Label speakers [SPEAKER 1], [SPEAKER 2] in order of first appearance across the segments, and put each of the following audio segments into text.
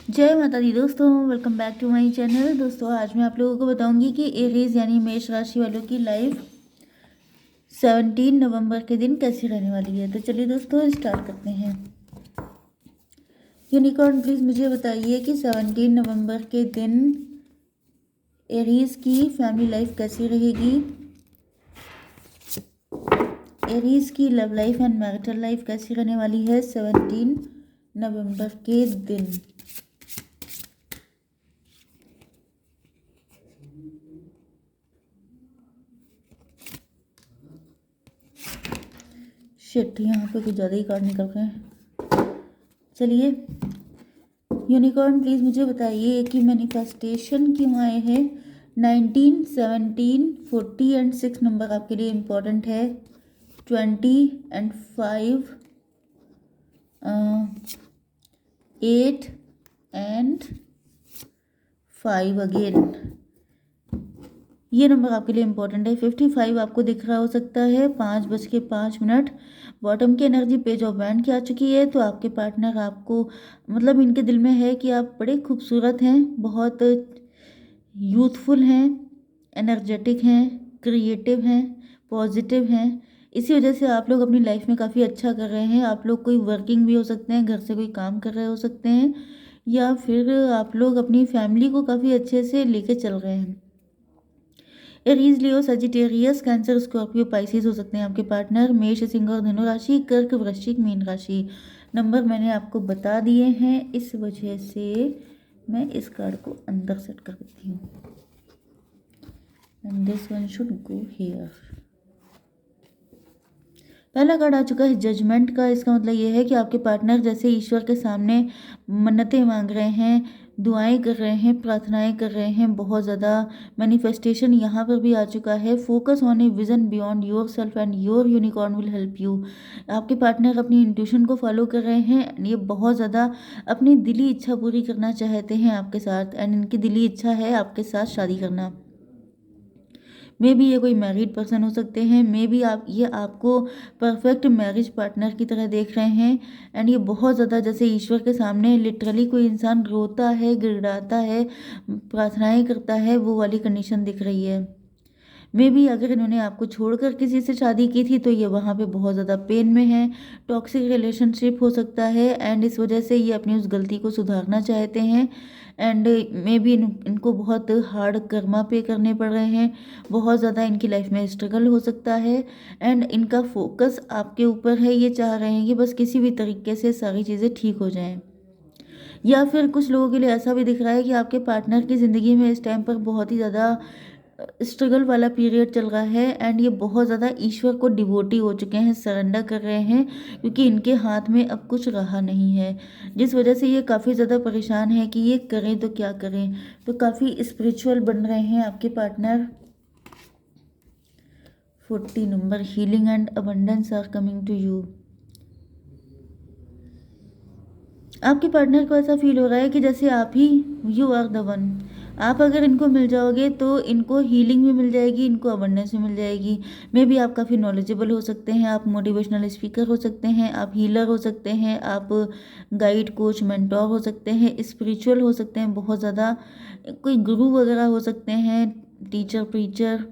[SPEAKER 1] जय माता दी दोस्तों, welcome back to my channel. दोस्तों आज मैं आप लोगों को बताऊंगी कि एरीज यानी मेष राशि वालों की लाइफ 17 नवंबर के दिन कैसी रहने वाली है। तो चलिए दोस्तों स्टार्ट करते हैं। यूनिकॉर्न प्लीज मुझे बताइए कि 17 नवंबर के दिन एरीज की फैमिली लाइफ कैसी रहेगी, एरीज की love life and marital life कैसी रहने वाली है 17 नवंबर के दिन। शिट, यहाँ पे कुछ ज़्यादा ही कार्ड निकल गए हैं। चलिए यूनिकॉर्न प्लीज़ मुझे बताइए कि मैनिफेस्टेशन क्यों आए हैं। 19, 17, 40 एंड 6 नंबर आपके लिए इम्पोर्टेंट है। 20 एंड 5, 8 एंड 5 अगेन, ये नंबर आपके लिए इम्पोर्टेंट है। 55 आपको दिख रहा हो सकता है, 5:05। बॉटम की एनर्जी पेज ऑफ बैंड की आ चुकी है। तो आपके पार्टनर आपको मतलब इनके दिल में है कि आप बड़े खूबसूरत हैं, बहुत यूथफुल हैं, एनर्जेटिक हैं, क्रिएटिव हैं, पॉजिटिव हैं। इसी वजह से आप लोग अपनी लाइफ में काफ़ी अच्छा कर रहे हैं। आप लोग कोई वर्किंग भी हो सकते हैं, घर से कोई काम कर रहे हो सकते हैं, या फिर आप लोग अपनी फैमिली को काफ़ी अच्छे से लेके चल रहे हैं। एरीज, लियो, सजिटेरियस, कैंसर, स्कॉर्पियो, पाइसिस हो सकते हैं आपके पार्टनर। मेष, सिंह और धनु राशि, कर्क, वृश्चिक, मीन राशि। नंबर मैंने आपको बता दिए हैं, इस वजह से मैं इस कार्ड को अंदर सेट कर देती हूँ। And this one should go here. पहला कार्ड आ चुका है जजमेंट का। इसका मतलब ये है कि आपके पार्टनर जैसे ईश्वर के सामने मन्नतें मांग रहे हैं, दुआएं कर रहे हैं, प्रार्थनाएं कर रहे हैं, बहुत ज़्यादा मैनिफेस्टेशन यहाँ पर भी आ चुका है। Focus on a vision beyond your self and your unicorn will help you. आपके पार्टनर अपनी इंट्यूशन को फॉलो कर रहे हैं। ये बहुत ज़्यादा अपनी दिली इच्छा पूरी करना चाहते हैं आपके साथ, एंड इनकी दिली इच्छा है आपके साथ शादी करना। मे बी ये कोई मैरिड पर्सन हो सकते हैं, मे बी ये आपको परफेक्ट मैरिज पार्टनर की तरह देख रहे हैं। एंड ये बहुत ज़्यादा जैसे ईश्वर के सामने लिटरली कोई इंसान रोता है, गिड़गिड़ाता है, प्रार्थनाएं करता है, वो वाली कंडीशन दिख रही है। मे बी अगर इन्होंने आपको छोड़कर किसी से शादी की थी तो ये वहाँ पे बहुत ज़्यादा पेन में है, टॉक्सिक रिलेशनशिप हो सकता है, एंड इस वजह से ये अपनी उस गलती को सुधारना चाहते हैं। एंड मे बी इनको बहुत हार्ड कर्मा पे करने पड़ रहे हैं, बहुत ज़्यादा इनकी लाइफ में स्ट्रगल हो सकता है, एंड इनका फोकस आपके ऊपर है। ये चाह रहे हैं कि बस किसी भी तरीके से सारी चीज़ें ठीक हो जाएं। या फिर कुछ लोगों के लिए ऐसा भी दिख रहा है कि आपके पार्टनर की ज़िंदगी में इस टाइम पर बहुत ही ज़्यादा स्ट्रगल वाला पीरियड चल रहा है, एंड ये बहुत ज़्यादा ईश्वर को डिवोटी हो चुके हैं, सरेंडर कर रहे हैं, क्योंकि इनके हाथ में अब कुछ रहा नहीं है, जिस वजह से ये काफ़ी ज़्यादा परेशान है कि ये करें तो क्या करें। तो काफ़ी स्पिरिचुअल बन रहे हैं आपके partner. 40 number, healing and abundance are coming to you. आपके पार्टनर को ऐसा फील हो रहा है कि जैसे आप ही यू आर द वन। आप अगर इनको मिल जाओगे तो इनको हीलिंग भी मिल जाएगी, इनको अबंडेंस भी मिल जाएगी। मे बी आप काफ़ी नॉलेजेबल हो सकते हैं, आप मोटिवेशनल स्पीकर हो सकते हैं, आप हीलर हो सकते हैं, आप गाइड, कोच, मेंटोर हो सकते हैं, स्पिरिचुअल हो सकते हैं, बहुत ज़्यादा कोई गुरु वगैरह हो सकते हैं, टीचर, प्रीचर।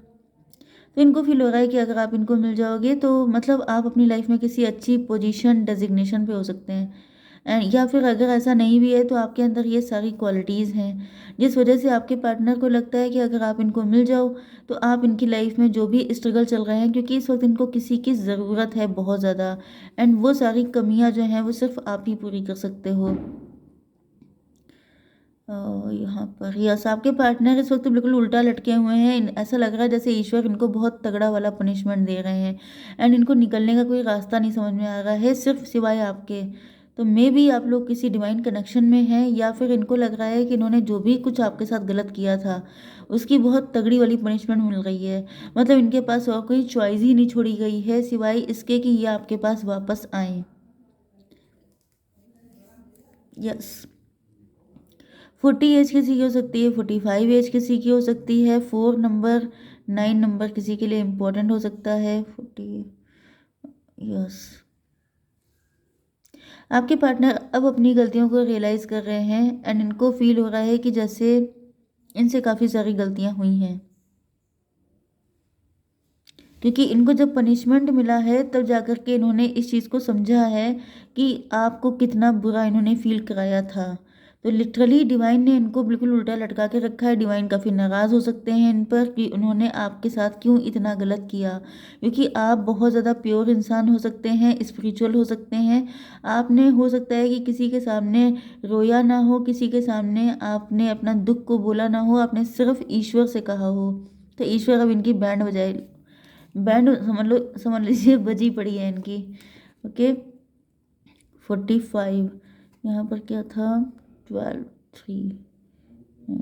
[SPEAKER 1] तो इनको फील हो रहा है कि अगर आप इनको मिल जाओगे तो मतलब आप अपनी लाइफ में किसी अच्छी पोजीशन, डेजिग्नेशन पे हो सकते हैं। एंड या फिर अगर ऐसा नहीं भी है तो आपके अंदर ये सारी क्वालिटीज़ हैं, जिस वजह से आपके पार्टनर को लगता है कि अगर आप इनको मिल जाओ तो आप इनकी लाइफ में जो भी स्ट्रगल चल रहे हैं, क्योंकि इस वक्त इनको किसी की ज़रूरत है बहुत ज़्यादा, एंड वो सारी कमियां जो हैं वो सिर्फ आप ही पूरी कर सकते हो। यहाँ पर यस, आपके पार्टनर इस वक्त बिल्कुल उल्टा लटके हुए हैं। ऐसा लग रहा है जैसे ईश्वर इनको बहुत तगड़ा वाला पनिशमेंट दे रहे हैं, एंड इनको निकलने का कोई रास्ता नहीं समझ में आ रहा है सिर्फ सिवाय आपके। तो मे बी आप लोग किसी डिवाइन कनेक्शन में हैं, या फिर इनको लग रहा है कि इन्होंने जो भी कुछ आपके साथ गलत किया था उसकी बहुत तगड़ी वाली पनिशमेंट मिल रही है। मतलब इनके पास और कोई चॉइस ही नहीं छोड़ी गई है सिवाय इसके कि ये आपके पास वापस आए। यस, 40 एज किसी की हो सकती है, 45 एज किसी की हो सकती है, 4 नंबर, 9 नंबर किसी के लिए इम्पोर्टेंट हो सकता है। 40, यस। आपके पार्टनर अब अपनी गलतियों को रियलाइज़ कर रहे हैं एंड इनको फील हो रहा है कि जैसे इनसे काफ़ी सारी गलतियां हुई हैं, क्योंकि इनको जब पनिशमेंट मिला है तब जाकर के इन्होंने इस चीज़ को समझा है कि आपको कितना बुरा इन्होंने फील कराया था। तो लिटरली डिवाइन ने इनको बिल्कुल उल्टा लटका के रखा है। डिवाइन काफ़ी नाराज़ हो सकते हैं इन पर कि उन्होंने आपके साथ क्यों इतना गलत किया, क्योंकि आप बहुत ज़्यादा प्योर इंसान हो सकते हैं, स्पिरिचुअल हो सकते हैं। आपने हो सकता है कि किसी के सामने रोया ना हो, किसी के सामने आपने अपना दुख को बोला ना हो, आपने सिर्फ ईश्वर से कहा हो। तो ईश्वर अब इनकी बैंड बजाए, बैंड समझ लो, समझ लीजिए बजी पड़ी है इनकी। ओके, 45 यहाँ पर क्या था, 12 3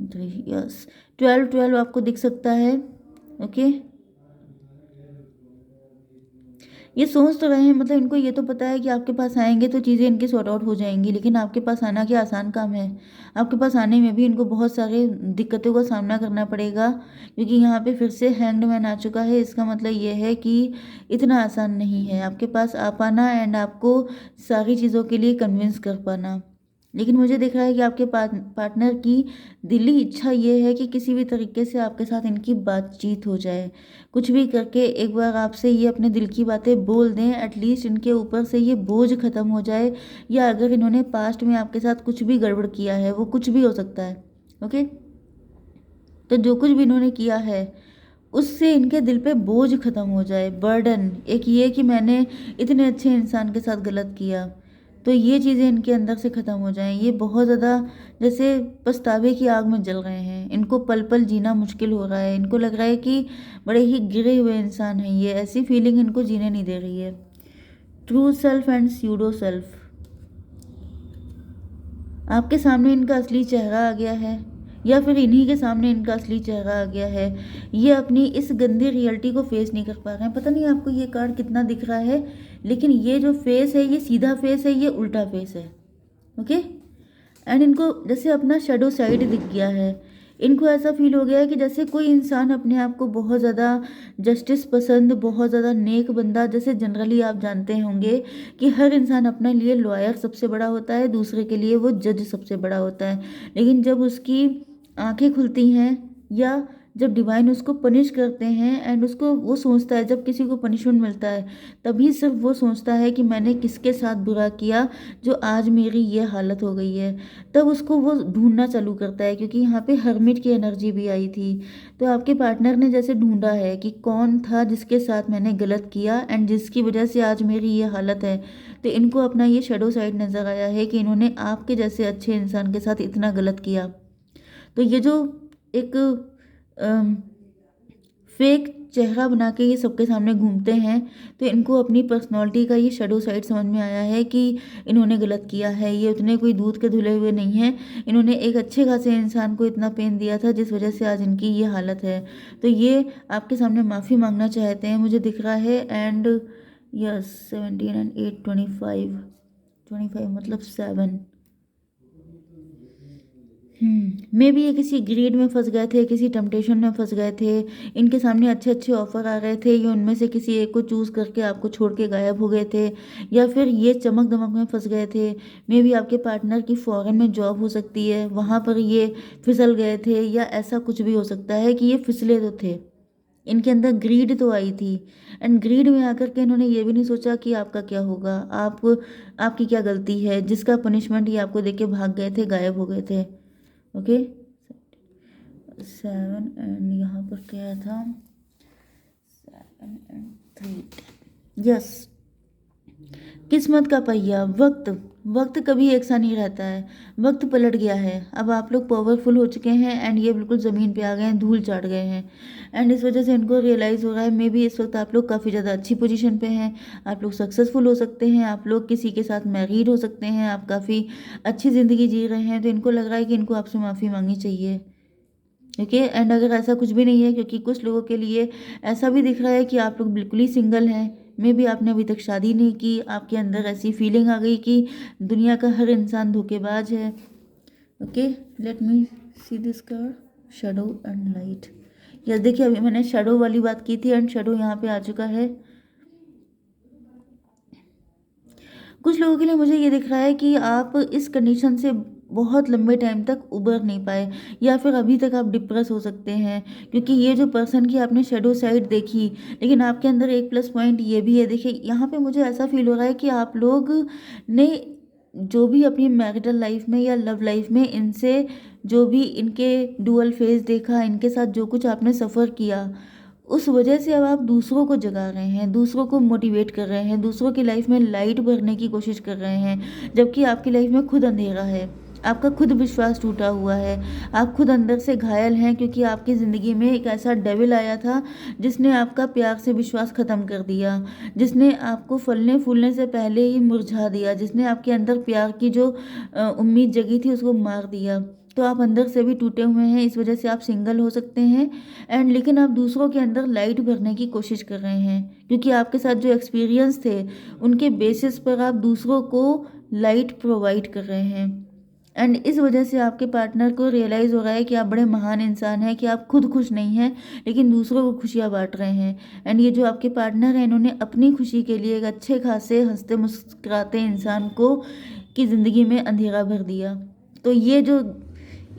[SPEAKER 1] 3, यस 12 आपको दिख सकता है। ओके, ये सोच तो रहे हैं, मतलब इनको ये तो पता है कि आपके पास आएंगे तो चीज़ें इनकी सॉर्ट आउट हो जाएंगी, लेकिन आपके पास आना क्या आसान काम है। आपके पास आने में भी इनको बहुत सारे दिक्कतों का सामना करना पड़ेगा, क्योंकि यहाँ पे फिर से हैंग्ड मैन आ चुका है। इसका मतलब ये है कि इतना आसान नहीं है आपके पास आ पाना एंड आपको सारी चीज़ों के लिए कन्विंस कर पाना। लेकिन मुझे दिख रहा है कि आपके पार्टनर की दिली इच्छा ये है कि किसी भी तरीके से आपके साथ इनकी बातचीत हो जाए, कुछ भी करके एक बार आपसे ये अपने दिल की बातें बोल दें, एटलीस्ट इनके ऊपर से ये बोझ खत्म हो जाए। या अगर इन्होंने पास्ट में आपके साथ कुछ भी गड़बड़ किया है, वो कुछ भी हो सकता है। ओके, तो जो कुछ भी इन्होंने किया है उससे इनके दिल पे बोझ खत्म हो जाए, बर्डन एक ये कि मैंने इतने अच्छे इंसान के साथ गलत किया, तो ये चीज़ें इनके अंदर से ख़त्म हो जाएं। ये बहुत ज़्यादा जैसे पछतावे की आग में जल रहे हैं, इनको पल पल जीना मुश्किल हो रहा है। इनको लग रहा है कि बड़े ही गिरे हुए इंसान हैं ये, ऐसी फीलिंग इनको जीने नहीं दे रही है। True self and pseudo self, आपके सामने इनका असली चेहरा आ गया है या फिर इन्हीं के सामने इनका असली चेहरा आ गया है। ये अपनी इस गंदी रियलिटी को फेस नहीं कर पा रहे हैं। पता नहीं आपको ये कार्ड कितना दिख रहा है, लेकिन ये जो फेस है ये सीधा फेस है, ये उल्टा फेस है। ओके, एंड इनको जैसे अपना शेडो साइड दिख गया है। इनको ऐसा फील हो गया है कि जैसे कोई इंसान अपने आप को बहुत ज़्यादा जस्टिस पसंद, बहुत ज़्यादा नेक बंदा, जैसे जनरली आप जानते होंगे कि हर इंसान अपने लिए लॉयर सबसे बड़ा होता है, दूसरे के लिए वो जज सबसे बड़ा होता है। लेकिन जब उसकी आंखें खुलती हैं या जब डिवाइन उसको पनिश करते हैं एंड उसको वो सोचता है, जब किसी को पनिशमेंट मिलता है तभी सिर्फ वो सोचता है कि मैंने किसके साथ बुरा किया जो आज मेरी ये हालत हो गई है। तब उसको वो ढूंढना चालू करता है, क्योंकि यहाँ पे हर्मिट की एनर्जी भी आई थी। तो आपके पार्टनर ने जैसे ढूंढा है कि कौन था जिसके साथ मैंने गलत किया एंड जिसकी वजह से आज मेरी ये हालत है। तो इनको अपना ये शेडो साइड नज़र आया है कि इन्होंने आपके जैसे अच्छे इंसान के साथ इतना गलत किया। तो ये जो एक फेक चेहरा बना के ये सबके सामने घूमते हैं, तो इनको अपनी पर्सनालिटी का ये शेडो साइड समझ में आया है कि इन्होंने गलत किया है। ये उतने कोई दूध के धुले हुए नहीं हैं। इन्होंने एक अच्छे खासे इंसान को इतना पेन दिया था जिस वजह से आज इनकी ये हालत है। तो ये आपके सामने माफ़ी मांगना चाहते हैं, मुझे दिख रहा है। एंड यस 17 एंड 8 25 25 मतलब 7। मे बी ये किसी ग्रीड में फंस गए थे, किसी टेम्पटेशन में फंस गए थे। इनके सामने अच्छे अच्छे ऑफर आ रहे थे, ये उनमें से किसी एक को चूज़ करके आपको छोड़ के गायब हो गए थे, या फिर ये चमक दमक में फंस गए थे। मे बी आपके पार्टनर की फॉरेन में जॉब हो सकती है, वहाँ पर ये फिसल गए थे, या ऐसा कुछ भी हो सकता है कि ये फिसले तो थे। इनके अंदर ग्रीड तो आई थी, एंड ग्रीड में आकर के इन्होंने ये भी नहीं सोचा कि आपका क्या होगा, आप आपकी क्या गलती है जिसका पनिशमेंट ये आपको देके भाग गए थे, गायब हो गए थे। ओके, 7 एंड यहाँ पर क्या था, 7 एंड 3, यस किस्मत का पहिया। वक्त कभी एक सा नहीं रहता है, वक्त पलट गया है। अब आप लोग पावरफुल हो चुके हैं एंड ये बिल्कुल ज़मीन पे आ गए हैं, धूल चाट गए हैं। एंड इस वजह से इनको रियलाइज़ हो रहा है, मे बी इस वक्त आप लोग काफ़ी ज़्यादा अच्छी पोजीशन पे हैं, आप लोग सक्सेसफुल हो सकते हैं, आप लोग किसी के साथ मैरिड हो सकते हैं, आप काफ़ी अच्छी ज़िंदगी जी रहे हैं। तो इनको लग रहा है कि इनको आपसे माफ़ी मांगनी चाहिए। ओके, एंड अगर ऐसा कुछ भी नहीं है, क्योंकि कुछ लोगों के लिए ऐसा भी दिख रहा है कि आप लोग बिल्कुल ही सिंगल हैं, मे बी आपने अभी तक शादी नहीं की, आपके अंदर ऐसी फीलिंग आ गई कि दुनिया का हर इंसान धोखेबाज है। Okay, let me see this card, shadow and light. Yes, देखिए अभी मैंने शेडो वाली बात की थी एंड शेडो यहाँ पे आ चुका है। कुछ लोगों के लिए मुझे ये दिख रहा है कि आप इस कंडीशन से बहुत लंबे टाइम तक उबर नहीं पाए, या फिर अभी तक आप डिप्रेस हो सकते हैं, क्योंकि ये जो पर्सन की आपने शेडो साइड देखी, लेकिन आपके अंदर एक प्लस पॉइंट ये भी है। देखिए यहाँ पे मुझे ऐसा फील हो रहा है कि आप लोग ने जो भी अपनी मैरिटल लाइफ में या लव लाइफ में इनसे जो भी इनके डुअल फेज देखा, इनके साथ जो कुछ आपने सफ़र किया, उस वजह से अब आप दूसरों को जगा रहे हैं, दूसरों को मोटिवेट कर रहे हैं, दूसरों की लाइफ में लाइट भरने की कोशिश कर रहे हैं, जबकि आपकी लाइफ में खुद अंधेरा है। आपका खुद विश्वास टूटा हुआ है, आप खुद अंदर से घायल हैं, क्योंकि आपकी ज़िंदगी में एक ऐसा डेविल आया था जिसने आपका प्यार से विश्वास ख़त्म कर दिया, जिसने आपको फलने फूलने से पहले ही मुरझा दिया, जिसने आपके अंदर प्यार की जो उम्मीद जगी थी उसको मार दिया। तो आप अंदर से भी टूटे हुए हैं, इस वजह से आप सिंगल हो सकते हैं। एंड लेकिन आप दूसरों के अंदर लाइट भरने की कोशिश कर रहे हैं, क्योंकि आपके साथ जो एक्सपीरियंस थे उनके बेसिस पर आप दूसरों को लाइट प्रोवाइड कर रहे हैं। एंड इस वजह से आपके पार्टनर को रियलाइज़ हो रहा है कि आप बड़े महान इंसान हैं, कि आप खुद खुश नहीं हैं लेकिन दूसरों को खुशियाँ बांट रहे हैं। एंड ये जो आपके पार्टनर हैं, इन्होंने अपनी खुशी के लिए एक अच्छे खासे हंसते मुस्कुराते इंसान को की ज़िंदगी में अंधेरा भर दिया। तो ये जो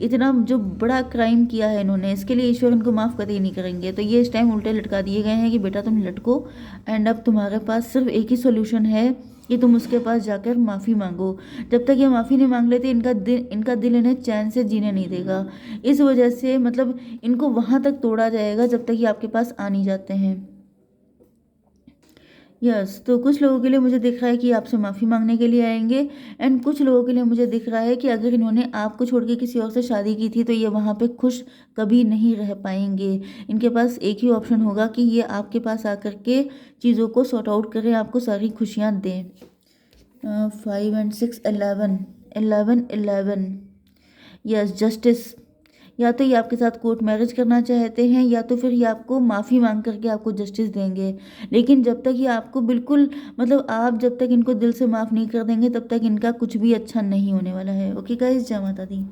[SPEAKER 1] इतना जो बड़ा क्राइम किया है इन्होंने, इसके लिए ईश्वर इनको माफ़ कभी नहीं करेंगे। तो ये इस टाइम उल्टे लटका दिए गए हैं कि बेटा तुम लटको, एंड अब तुम्हारे पास सिर्फ एक ही सोल्यूशन है कि तुम उसके पास जाकर माफ़ी मांगो। जब तक ये माफ़ी नहीं मांग लेते, इनका दिल इन्हें चैन से जीने नहीं देगा। इस वजह से मतलब इनको वहाँ तक तोड़ा जाएगा जब तक ये आपके पास आ नहीं जाते हैं। तो कुछ लोगों के लिए मुझे दिख रहा है कि आपसे माफ़ी मांगने के लिए आएंगे, एंड कुछ लोगों के लिए मुझे दिख रहा है कि अगर इन्होंने आपको छोड़ के किसी और से शादी की थी तो ये वहाँ पे खुश कभी नहीं रह पाएंगे। इनके पास एक ही ऑप्शन होगा कि ये आपके पास आकर के चीज़ों को सॉर्ट आउट करें, आपको सारी खुशियाँ दें। 5 एंड 6 11 11 11। जस्टिस। या तो ये आपके साथ कोर्ट मैरिज करना चाहते हैं, या तो फिर ये आपको माफ़ी मांग करके आपको जस्टिस देंगे। लेकिन जब तक ये आपको बिल्कुल मतलब आप जब तक इनको दिल से माफ़ नहीं कर देंगे, तब तक इनका कुछ भी अच्छा नहीं होने वाला है। ओके गाइस, जय माता दी।